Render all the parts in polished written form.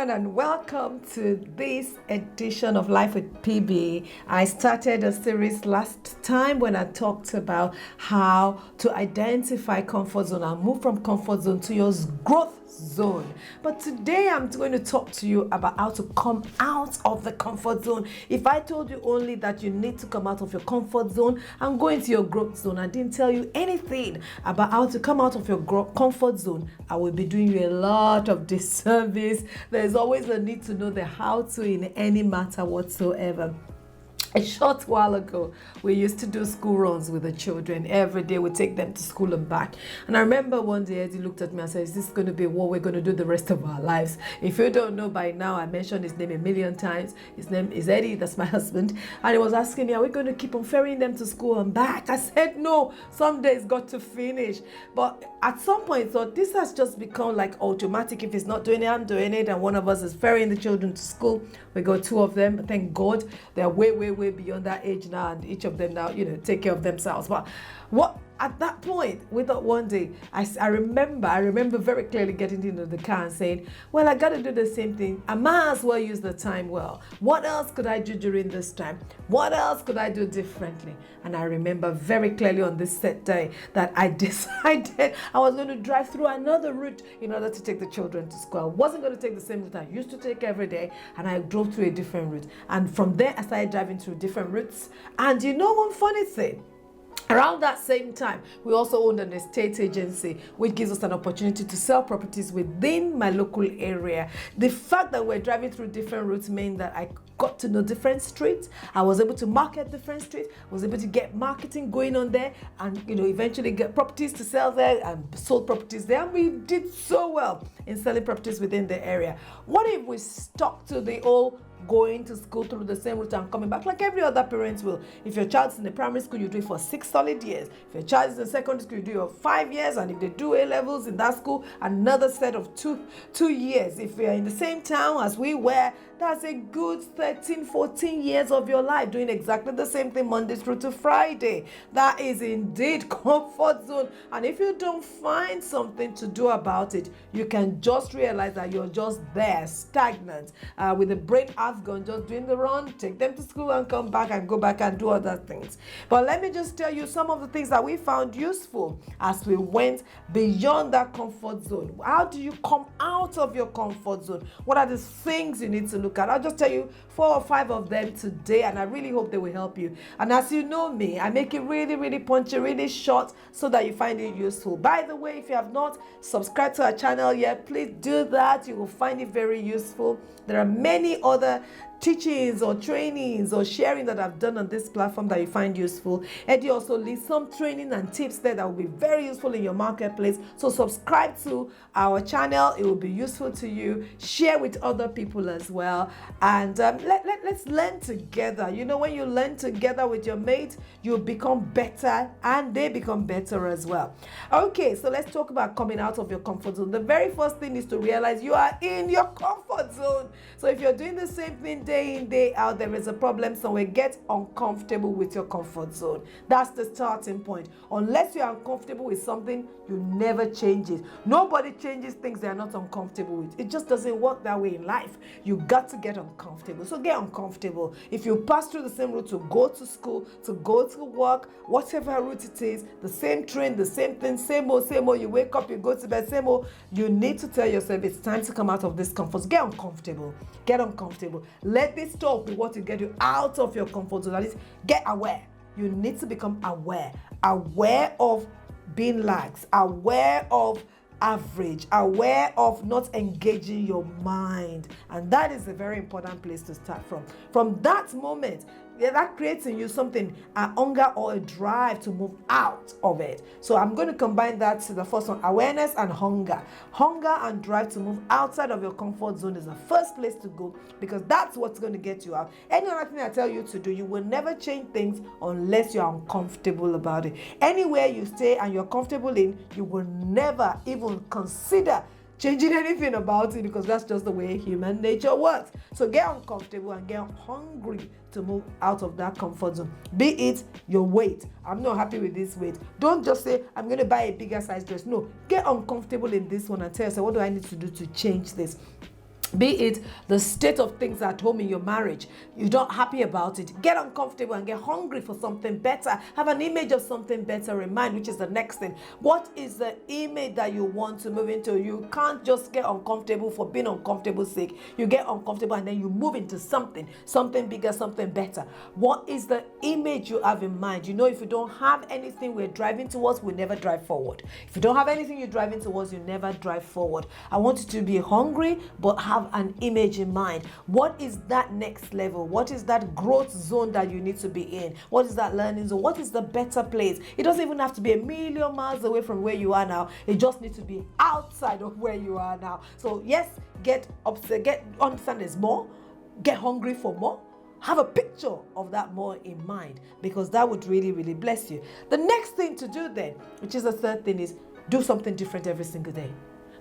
everyone, and welcome to this edition of Life with PB. I started a series last time when I talked about how to identify comfort zone and move from comfort zone to your growth zone. But today I'm going to talk to you about how to come out of the comfort zone. If I told you only that you need to come out of your comfort zone and go into your growth zone, I didn't tell you anything about how to come out of your comfort zone, I will be doing you a lot of disservice. There's always a need to know the how to in any matter whatsoever. A short while ago, we used to do school runs with the children. Every day we take them to school and back. And I remember one day Eddie looked at me and said, is this going to be what we're going to do the rest of our lives? If you don't know by now, I mentioned his name a million times. His name is Eddie, that's my husband. And he was asking me, are we going to keep on ferrying them to school and back? I said, no, someday it's got to finish. But at some point, I thought this has just become like automatic. If it's not doing it, I'm doing it. And one of us is ferrying the children to school. We got two of them. Thank God. They're way beyond that age now, and each of them now, take care of themselves. But what at that point, we thought one day, I remember very clearly getting into the car and saying, well, I got to do the same thing. I might as well use the time well. What else could I do during this time? What else could I do differently? And I remember very clearly on this set day that I decided I was going to drive through another route in order to take the children to school. I wasn't going to take the same route I used to take every day, and I drove through a different route. And from there, I started driving through different routes. And you know one funny thing? Around that same time, we also owned an estate agency, which gives us an opportunity to sell properties within my local area. The fact that we're driving through different routes meant that I got to know different streets. I was able to market different streets. I was able to get marketing going on there, and eventually get properties to sell there, and sold properties there. And we did so well in selling properties within the area. What if we stuck to the old going to school through the same route and coming back like every other parent will? If your child's in the primary school, you do it for 6 solid years. If your child is in secondary school, you do it for 5 years. And if they do A levels in that school, another set of two years. If you're in the same town as we were, that's a good 13, 14 years of your life doing exactly the same thing Monday through to Friday. That is indeed comfort zone. And if you don't find something to do about it, you can just realize that you're just there, stagnant, with the brain half gone, just doing the run, take them to school and come back and go back and do other things. But let me just tell you some of the things that we found useful as we went beyond that comfort zone. How do you come out of your comfort zone? What are the things you need to look at? I'll just tell you 4 or 5 of them today, and I really hope they will help you. And as you know me, I make it really punchy, really short, so that you find it useful. By the way, if you have not subscribed to our channel yet, please do that. You will find it very useful. There are many other teachings or trainings or sharing that I've done on this platform that you find useful. Eddie also leaves some training and tips there that will be very useful in your marketplace. So subscribe to our channel. It will be useful to you. Share with other people as well. And let's learn together. When you learn together with your mates, you become better and they become better as well. Okay, so let's talk about coming out of your comfort zone. The very first thing is to realize you are in your comfort zone. So if you're doing the same thing day in, day out, there is a problem somewhere. Get uncomfortable with your comfort zone. That's the starting point. Unless you're uncomfortable with something, you never change it. Nobody changes things they're not uncomfortable with. It just doesn't work that way in life. You got to get uncomfortable. So get uncomfortable. If you pass through the same route to go to school, to go to work, whatever route it is, the same train, the same thing, same old, you wake up, you go to bed, same old, you need to tell yourself it's time to come out of this comfort zone. Get uncomfortable. Get uncomfortable. Let this talk be what will get you out of your comfort zone. That is, get aware. You need to become aware of being lax, aware of average, aware of not engaging your mind. And that is a very important place to start from. From that moment, that creates in you something, a hunger or a drive to move out of it. So I'm going to combine that to the first one, awareness and hunger. Hunger and drive to move outside of your comfort zone is the first place to go, because that's what's going to get you out. Any other thing I tell you to do, you will never change things unless you're uncomfortable about it. Anywhere you stay and you're comfortable in, you will never even consider changing anything about it, because that's just the way human nature works. So get uncomfortable and get hungry to move out of that comfort zone. Be it your weight. I'm not happy with this weight. Don't just say, I'm going to buy a bigger size dress. No, get uncomfortable in this one and tell yourself, what do I need to do to change this? Be it the state of things at home in your marriage, you're not happy about it, get uncomfortable and get hungry for something better. Have an image of something better in mind, which is the next thing. What is the image that you want to move into? You can't just get uncomfortable for being uncomfortable sake. You get uncomfortable and then you move into something bigger, something better. What is the image you have in mind? You know, if you don't have anything we're driving towards, we never drive forward. If you don't have anything you're driving towards, you never drive forward. I want you to be hungry, but have an image in mind. What is that next level? What is that growth zone that you need to be in? What is that learning zone? What is the better place? It doesn't even have to be a million miles away from where you are now. It just needs to be outside of where you are now. So yes, get upset, understand there's more, get hungry for more. Have a picture of that more in mind, because that would really, really bless you. The next thing to do then, which is the third thing, is do something different every single day.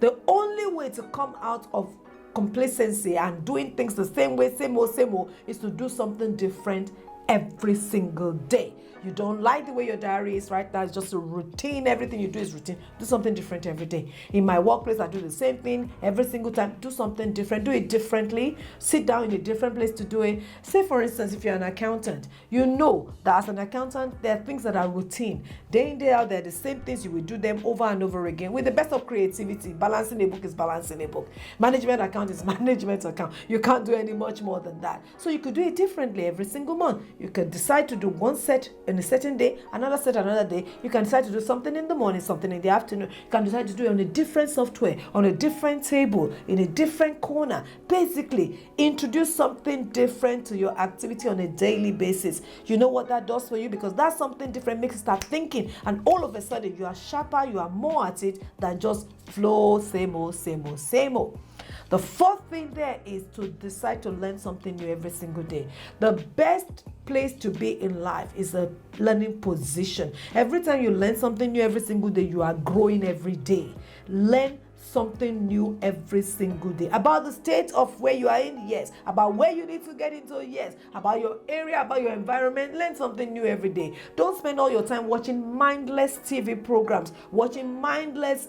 The only way to come out of complacency and doing things the same way, same old, is to do something different every single day. You don't like the way your diary is right now, it's just a routine. Everything you do is routine. Do something different every day. In my workplace, I do the same thing every single time. Do something different. Do it differently. Sit down in a different place to do it. Say, for instance, if you're an accountant, you know that as an accountant, there are things that are routine. Day in, day out, they're the same things. You will do them over and over again with the best of creativity. Balancing a book is balancing a book. Management account is management account. You can't do any much more than that. So you could do it differently every single month. You could decide to do one set in a certain day, another set another day. You can decide to do something in the morning, something in the afternoon. You can decide to do it on a different software, on a different table, in a different corner. Basically, introduce something different to your activity on a daily basis. You know what that does for you? Because that's something different makes you start thinking, and all of a sudden you are sharper, you are more at it than just flow, same old, same old, same old. The fourth thing there is to decide to learn something new every single day. The best place to be in life is a learning position. Every time you learn something new every single day, you are growing every day. Learn something new every single day. About the state of where you are in, yes. About where you need to get into, yes. About your area, about your environment, learn something new every day. Don't spend all your time watching mindless TV programs, watching mindless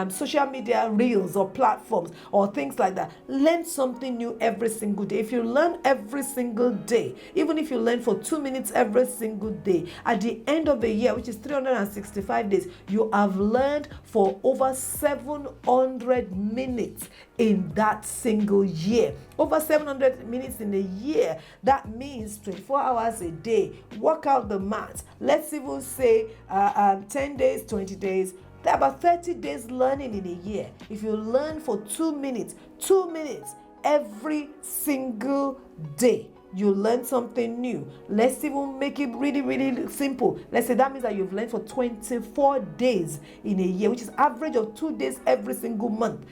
social media reels or platforms or things like that. Learn something new every single day. If you learn every single day, even if you learn for 2 minutes every single day, at the end of the year, which is 365 days, you have learned for over 700 minutes in that single year. Over 700 minutes in a year. That means 24 hours a day. Work out the math. Let's even say 10 days, 20 days. There are about 30 days learning in a year. If you learn for 2 minutes every single day, you learn something new. Let's even make it really, really simple. Let's say that means that you've learned for 24 days in a year, which is average of 2 days every single month.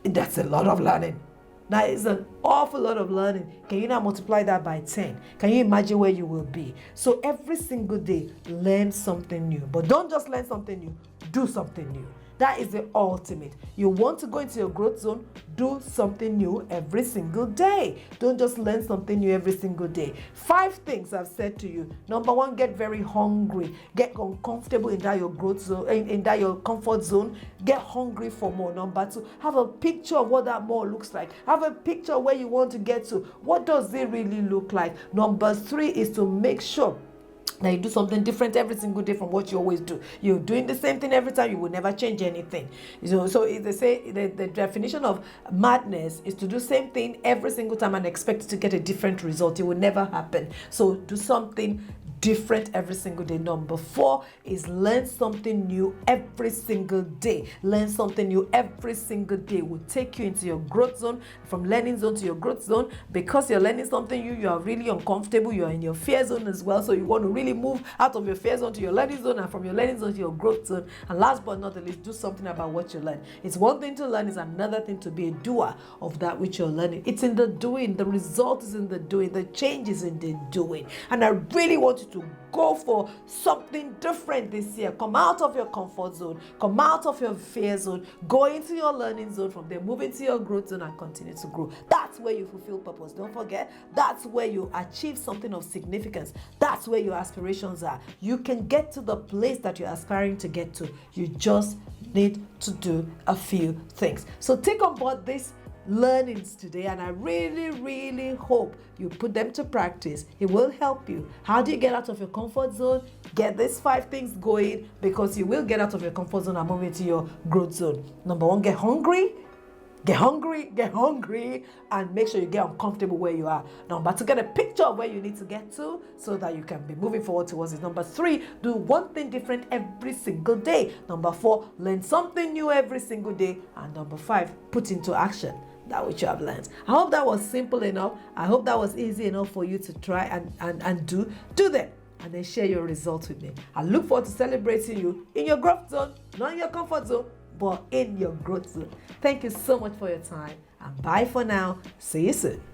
That's a lot of learning. That is an awful lot of learning. Can you now multiply that by 10? Can you imagine where you will be? So every single day, learn something new. But don't just learn something new. Do something new. That is the ultimate. You want to go into your growth zone, do something new every single day. Don't just learn something new every single day. 5 things I've said to you. Number 1, get very hungry. Get uncomfortable in that your growth zone, in that your comfort zone. Get hungry for more. Number 2, have a picture of what that more looks like. Have a picture of where you want to get to. What does it really look like? Number 3 is to make sure that you do something different every single day from what you always do. You're doing the same thing every time, you will never change anything. So if they say the definition of madness is to do the same thing every single time and expect to get a different result. It will never happen. So do something different every single day. Number 4 is learn something new every single day. Learn something new every single day will take you into your growth zone, from learning zone to your growth zone. Because you're learning something new, you are really uncomfortable. You are in your fear zone as well. So you want to really move out of your fear zone to your learning zone, and from your learning zone to your growth zone. And last but not the least, do something about what you learn. It's one thing to learn, it's another thing to be a doer of that which you're learning. It's in the doing. The result is in the doing. The change is in the doing. And I really want you to go for something different this year. Come out of your comfort zone. Come out of your fear zone. Go into your learning zone. From there, move into your growth zone and continue to grow. That's where you fulfill purpose. Don't forget, that's where you achieve something of significance. That's where your aspirations are. You can get to the place that you're aspiring to get to. You just need to do a few things. So take on board this learnings today, and I really, really hope you put them to practice. It will help you. How do you get out of your comfort zone? Get these 5 things going, because you will get out of your comfort zone and move into your growth zone. Number 1, get hungry. Get hungry, and make sure you get uncomfortable where you are. Number 2, get a picture of where you need to get to so that you can be moving forward towards it. Number 3, do one thing different every single day. Number 4, learn something new every single day. And number 5, put into action that which you have learned. I hope that was simple enough. I hope that was easy enough for you to try and do them. And then share your results with me. I look forward to celebrating you in your growth zone, not in your comfort zone, but in your growth zone. Thank you so much for your time, and bye for now. See you soon.